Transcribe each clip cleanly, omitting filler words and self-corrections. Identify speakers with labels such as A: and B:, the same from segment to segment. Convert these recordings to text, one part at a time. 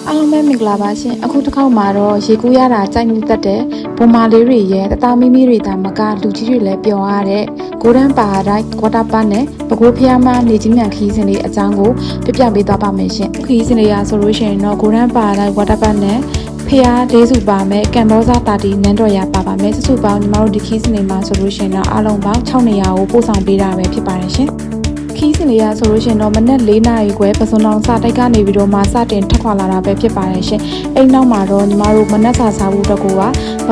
A: အားလုံးပဲမင်္ဂလာပါရှင်အခုတစ်ခေါက်မှာတော့ရေကူးရတာကြိုက်မှုတက်တဲ့ဘုံမာလေးတွေရဲ့တသားမီမီတွေဒါမကလူကြီးတွေလည်းပျော်ရတဲ့ Golden Paradise Water Park နဲ့ပဲခူးဖျားမနေချင်းမြန်ခီးစဉ်လေးအကြောင်းကိုပြပြပေးသွားပါမယ်ရှင်ခီးစဉ်လေးရဆိုလို့ရှိရင်တော့ Golden Paradise Water Park နဲ့ဖျားဒေးစုပါမယ်ကမ်ဘောဇာတာတီနန်းတော်ရပါပါမယ်စုစုပေါင်းညီမတို့ဒီခီးစဉ်လေးမှာဆိုလို့ရှိရင်တော့အားလုံးပေါင်း6နေရာကိုပို့ဆောင်ပေးတာပဲဖြစ်ပါတယ်ရှင်ခီးစဉ်လေးရဆိုလို့ရှိရင်တော့မနက်4နာရီခွဲပစုံတောင်စတိုက်ကနေပြီးတော့မှစတင်ထက်ခွာလာတာပဲဖြစ်ပါတယ်ရှင်။အဲ့နောက်မှာတော့ညီမတို့မနက်စာစားဖို့အတွက်ကိုပဲ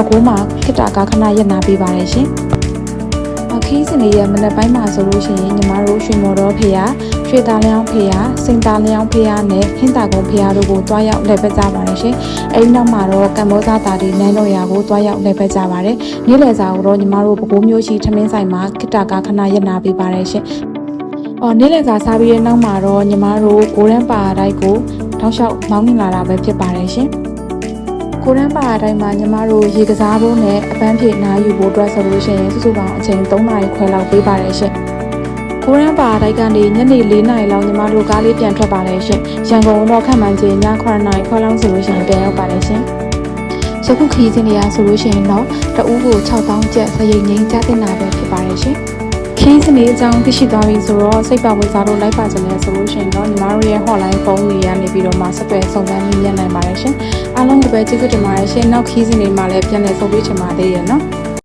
A: ခူးမှာခိတ္တကခဏရက်နာပေးပါတယ်ရှင်။ခီးစဉ်လေးရမနက်ပိုင်းမှာဆိုလို့ရှိရင်ညီမတို့ရွှေမော်တော်ဖေရရွှေသားလျောင်းဖေရစိန်သားလျောင်းဖေရနဲ့ဟင်းတာကုန်းဖေရတို့ကိုတွားရောက်လည်ပတ်ကြပါတယ်ရှင်။အဲ့နောက်မှာတော့ကမ္ဘောဇာတာတီနန်းတော်ရာကိုတွားရောက်လည်ပတ်ကြပါတယ်။နေ့လယ်စာကိုတော့ညီမတို့ပဲခူးမျိုးရှိထမင်းဆိုင်မှာခိတ္တကခဏရက်နာပေးပါတယ်ရှင်။နေ့လည်စာစားပြီးတဲ့နောက်မှာတော့ညီမတို့ Golden Paradise ကိုတောက်လျှောက်မောင်းနှင်လာတာပဲဖြစ်ပါတယ်ရှင်။ Golden Paradise မှာညီမတို့ရေကစားဖို့နဲ့အပန်းဖြေနားယူဖို့အတွက်ဆိုလို့ရှိရင်စုစုပေါင်းအချိန်3နာရီခွဲလောက်ပေးပါတယ်ရှင်။ Golden Paradise ကနေညနေ4နာရီလောက်ညီမတို့ကားလေးပြန်ထွက်ပါတယ်ရှင်။ရန်ကုန်တော့ခန့်မှန်းခြေည9နာရီခွဲလောက်ဆိုလို့ရှိရင်ပြန်ရောက်ပါတယ်ရှင်။ယခုခရီးစဉ်တွေကဆိုလို့ရှိရင်တော့တဦးကို6000ကျပ်စရိတ်ငိမ်းကျတင်တာပဲဖြစ်ပါတယ်ရှင်။ခီးစနေအကြောင်းသိရှိသွားပြီဆိုတော့စိတ်ပါဝင်စားလို့လိုက်ပါကြတယ်ဆိုလို့ရှိရင်တော့ညီမတို့ရဲ့ hotline ဖုန်းတွေကနေပြီးတော့မှဆက်သွယ်ဆောင်ရွက်မိရနိုင်ပါတယ်ရှင်အားလုံးကိုပဲကျေးဇူးတင်ပါတယ်ရှင်နောက်ခီးစနေမှာလည်းပြန်လည်ဆုံတွေ့ချင်ပါသေးရဲ့နော်